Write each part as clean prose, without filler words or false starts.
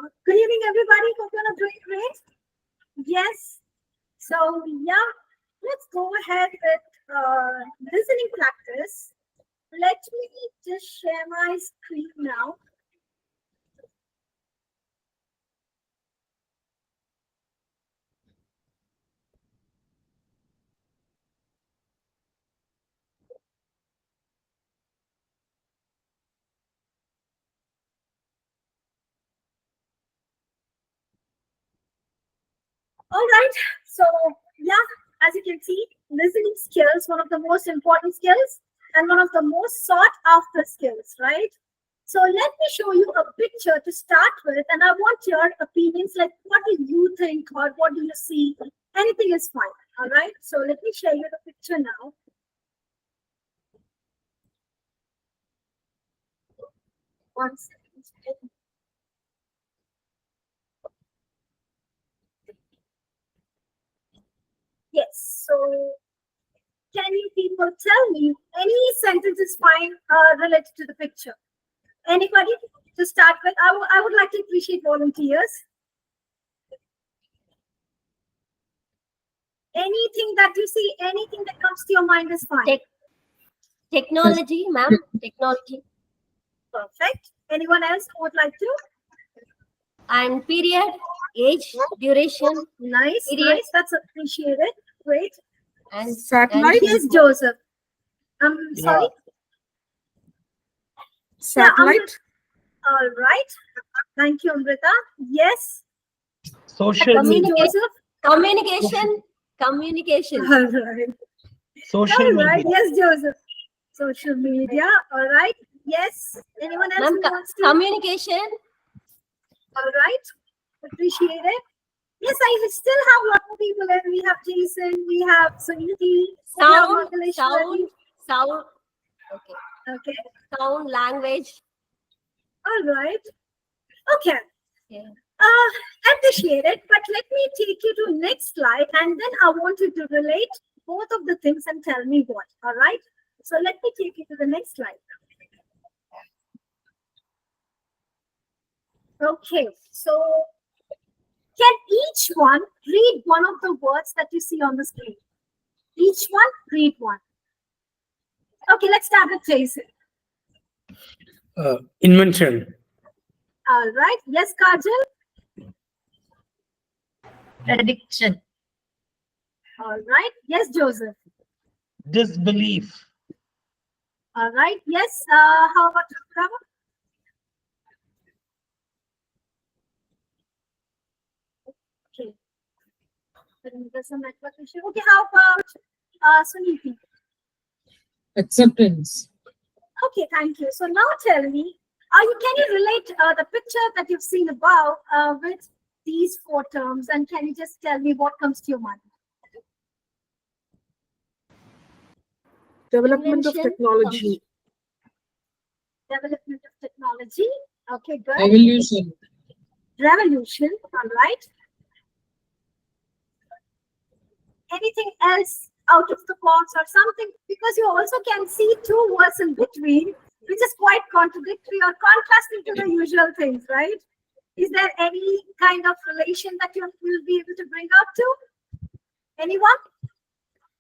Good evening, everybody. Hope you're doing great. Yes. So, yeah, let's go ahead with listening practice. Let me just share my screen now. All right. So, yeah, as you can see, listening skills, one of the most important skills and one of the most sought after skills, right? So, let me show you a picture to start with, and I want your opinions like what do you think or what do you see? Anything is fine. All right. So, let me share you the picture now. One second. Yes. So, can you people tell me any sentence is fine related to the picture? Anybody to start with? I would like to appreciate volunteers. Anything that you see, anything that comes to your mind is fine. Technology, ma'am. Technology. Perfect. Anyone else who would like to? And period, age, duration. Nice, Period. nice. That's appreciated. Great. And Satellite? Yes, Joseph. Sorry. Satellite? All right. Thank you, Amrita. Yes. Social Communicate. media. Joseph. Communication. Communication. All right. Social All right. media. Yes, Joseph. Social media. All right. Yes. Anyone else Ma'am, who wants to? communication. All right. Appreciate it. Yes, I still have a lot of people there. We have Jason, we have Suniti, Sound. Okay. Okay. Sound, language. All right. Okay. Yeah. Appreciate it. But let me take you to next slide, and then I want you to relate both of the things and tell me what. All right. So let me take you to the next slide. Okay. So can each one read one of the words that you see on the screen? Each one, read one. Okay, let's start with Jason. Invention. All right. Yes, Kajal. Prediction. All right. Yes, Joseph. Disbelief. All right. Yes. How about Rama? Okay. There's a network issue. Okay. How about Suniti? Acceptance. Okay. Thank you. So now tell me, can you relate the picture that you've seen above with these four terms, and can you just tell me what comes to your mind? Development of Invention. technology. Development of technology. Okay. Good. Evolution. Revolution. All right. Anything else out of the box or something? Because you also can see two words in between, which is quite contradictory or contrasting to the usual things, right? Is there any kind of relation that you will be able to bring out to? Anyone?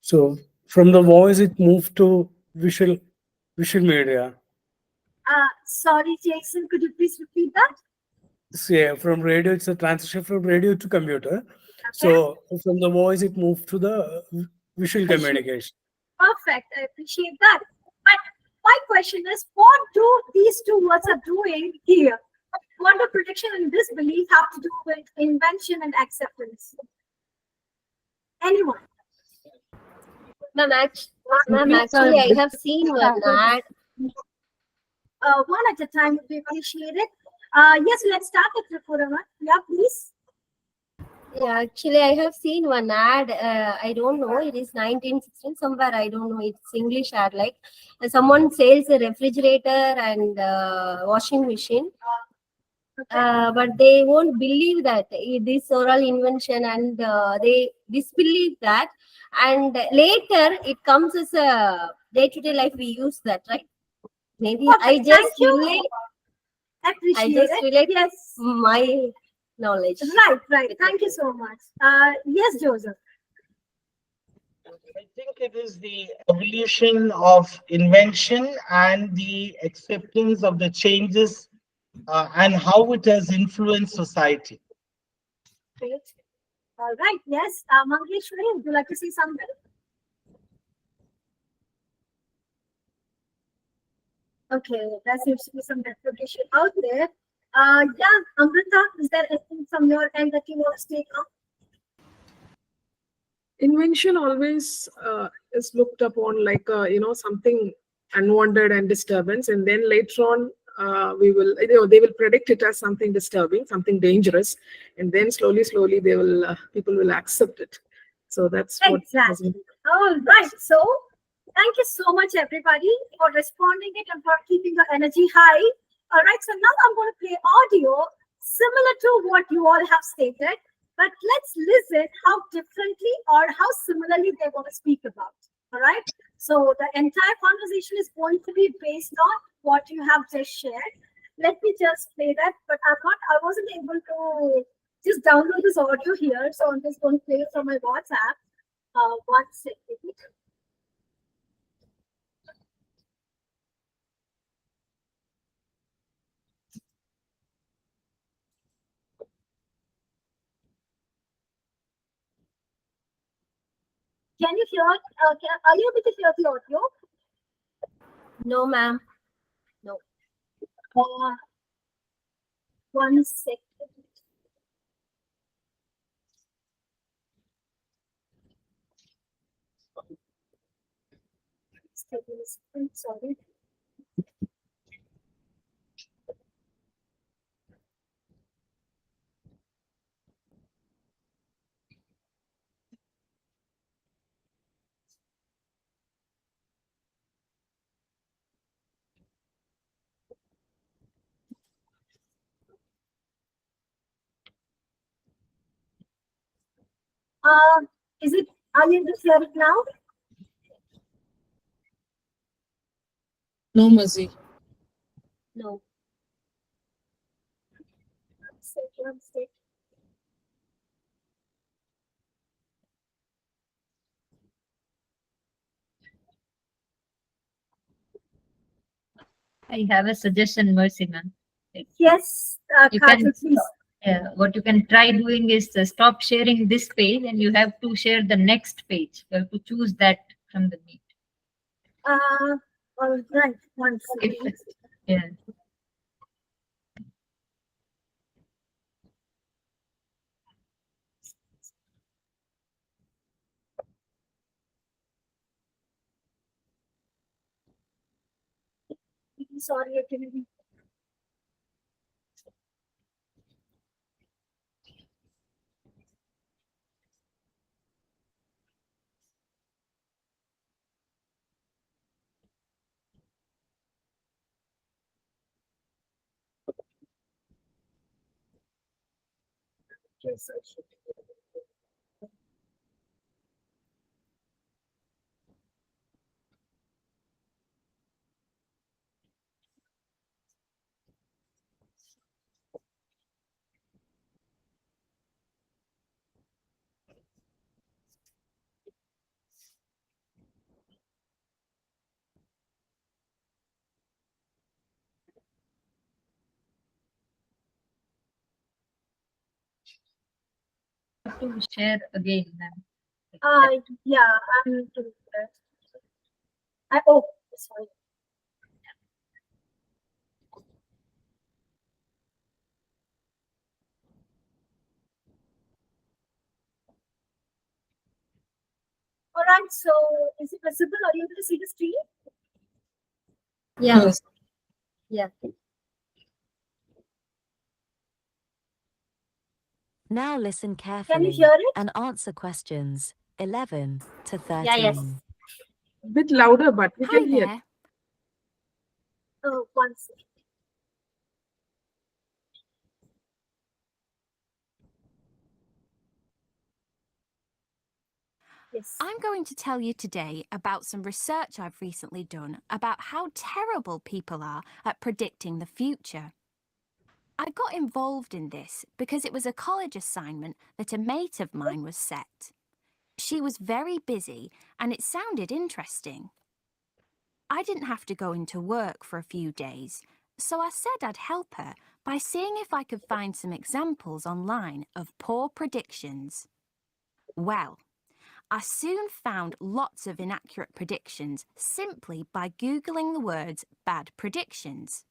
So from the voice, it moved to visual media. Sorry, Jason, could you please repeat that? So, yeah, from radio, it's a transition from radio to computer. Okay. So from the voice, it moved to the visual communication. Perfect. I appreciate that. But my question is, what do these two words are doing here? What do prediction and disbelief have to do with invention and acceptance? Anyone? Ma'am, actually, I have seen one ad. One at a time would be appreciated. Yes, let's start with Tripurama. Yeah, please. Yeah, actually, I have seen one ad. I don't know. It is 1916 somewhere. I don't know. It's English ad. Like someone sells a refrigerator and washing machine. But they won't believe that this oral invention, and they disbelieve that. And later, it comes as a day-to-day life. We use that, right? Maybe Perfect. I just Thank you. relate. Appreciate just it. relate Yes. my knowledge. Right. Thank you so much. Yes, Joseph. I think it is the evolution of invention and the acceptance of the changes and how it has influenced society. Great. All right. Yes. Mangeshwari, would you like to say something? Okay, there seems to be some reputation out there. Yeah, Amrita, is there anything from your end that you want to take up? Invention always is looked upon like something unwanted and disturbance, and then later on they will predict it as something disturbing, something dangerous, and then slowly they will people will accept it. So that's what has Exactly. All right. So, thank you so much, everybody, for responding it and for keeping your energy high. All right. So now I'm going to play audio similar to what you all have stated, but let's listen how differently or how similarly they're going to speak about. All right. So the entire conversation is going to be based on what you have just shared. Let me just play that, but I wasn't able to just download this audio here, so I'm just going to play it from my WhatsApp. 1 second. Can you hear? Are you able to hear the audio? No, ma'am. Uh, 1 second. Sorry. Is it? Are you able to hear it now? no mercy. No. 1 second. I have a suggestion, Mercy ma'am. Yes, You Kajal, can, please. what you can try doing is stop sharing this page and you have to share the next page. You have to choose that from the meet. All right. 1 If, second. yeah. Sorry, I can. Have to share again, ma'am. Yeah, I'm doing that. Oh, sorry. All right. So, is it visible? Are you able to see the screen? Yeah. Yes. Yeah. Now listen Can you carefully hear it? and answer questions 11 to 13. Yeah, yes. A bit louder, but we Hi can hear. there. 1 second. Yes. I'm going to tell you today about some research I've recently done about how terrible people are at predicting the future. I got involved in this because it was a college assignment that a mate of mine was set. She was very busy and it sounded interesting. I didn't have to go into work for a few days, so I said I'd help her by seeing if I could find some examples online of poor predictions. Well, I soon found lots of inaccurate predictions simply by Googling the words bad predictions.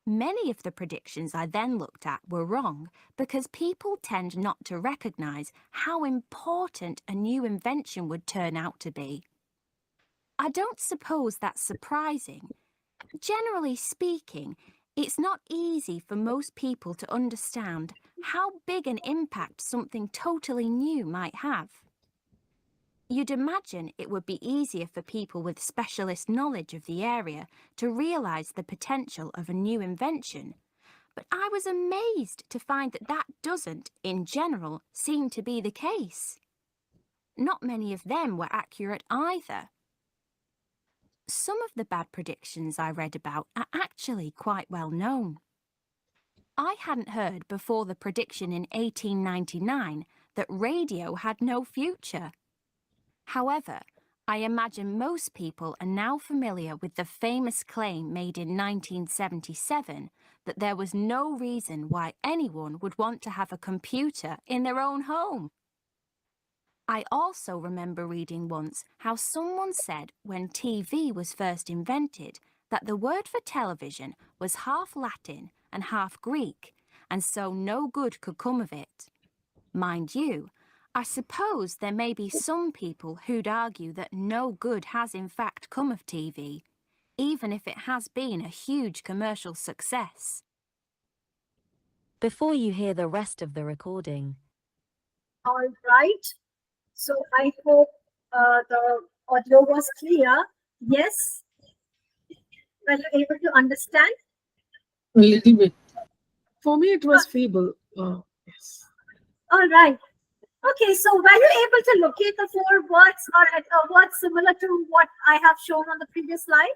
Many of the predictions I then looked at were wrong because people tend not to recognise how important a new invention would turn out to be. I don't suppose that's surprising. Generally speaking, it's not easy for most people to understand how big an impact something totally new might have. You'd imagine it would be easier for people with specialist knowledge of the area to realise the potential of a new invention, but I was amazed to find that that doesn't, in general, seem to be the case. Not many of them were accurate either. Some of the bad predictions I read about are actually quite well known. I hadn't heard before the prediction in 1899 that radio had no future. However, I imagine most people are now familiar with the famous claim made in 1977 that there was no reason why anyone would want to have a computer in their own home. I also remember reading once how someone said when TV was first invented that the word for television was half Latin and half Greek, and so no good could come of it. Mind you, I suppose there may be some people who'd argue that no good has in fact come of TV, even if it has been a huge commercial success. Before you hear the rest of the recording, All right. So I hope the audio was clear. Yes. Were you able to understand? A little bit. For me, it was feeble. Yes. All right. Okay, so were you able to locate the four words or words similar to what I have shown on the previous slide?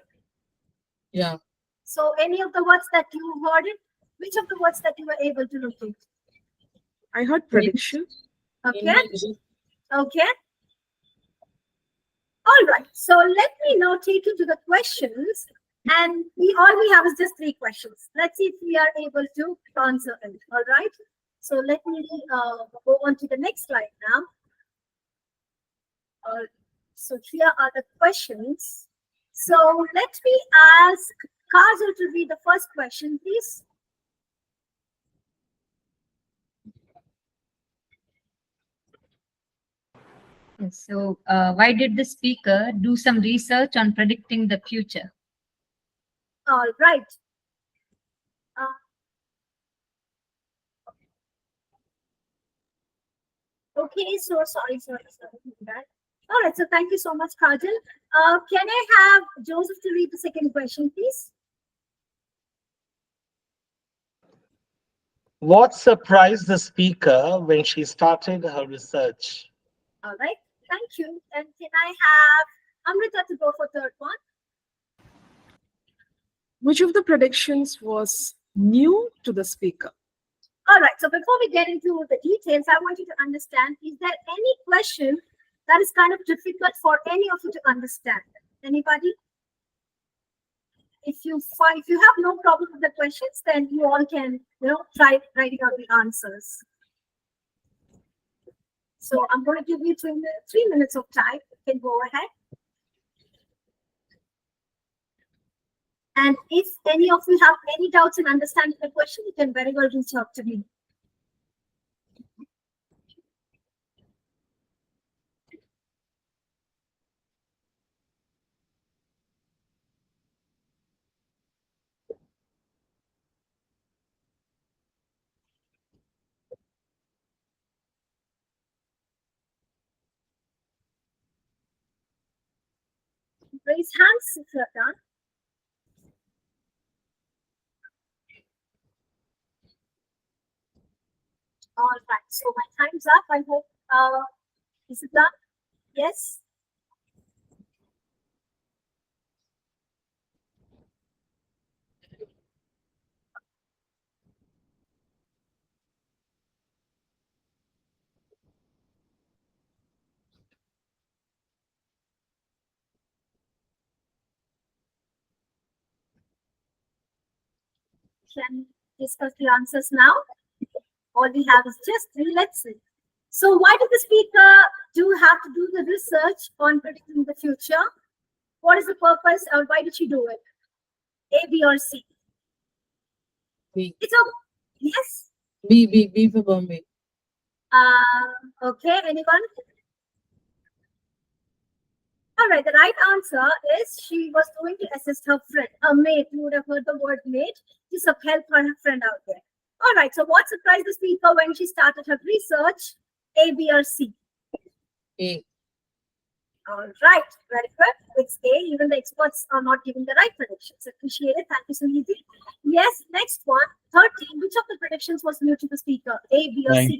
Yeah. So any of the words that you heard it, which of the words that you were able to locate? I heard prediction. Okay. Okay. All right. So let me now take you to the questions. And all we have is just 3 questions. Let's see if we are able to answer it. All right. So let me go on to the next slide now. So here are the questions. So let me ask Kajal to read the first question, please. So, why did the speaker do some research on predicting the future? All right. Okay, so sorry. All right, so thank you so much, Kajal. Can I have Joseph to read the second question, please? What surprised the speaker when she started her research? All right, thank you. And can I have Amrita to go for third one? Which of the predictions was new to the speaker? All right, so before we get into the details, I want you to understand, is there any question that is kind of difficult for any of you to understand? Anybody? If you have no problem with the questions, then you all can, try writing out the answers. So I'm going to give you 3 minutes of time. You can go ahead. And if any of you have any doubts in understanding the question, you can very well reach out to me. Raise hands if you're done. All right, so my time's up. I hope, is it done? Yes? can discuss the answers now. All we have is just 3. Let's see. So why did the speaker have to do the research on predicting the future? What is the purpose, or why did she do it? A, B, or C? B. It's a yes. B for Bombay. Okay, anyone? All right, the right answer is she was going to assist her friend, a mate. You would have heard the word mate, to help her friend out there. All right, so what surprised the speaker when she started her research? A, B, or C? A. All right, very good. It's A. Even the experts are not giving the right predictions. Appreciate it. Thank you, Suniti. Yes, next one. 13. Which of the predictions was new to the speaker? A, B, or C?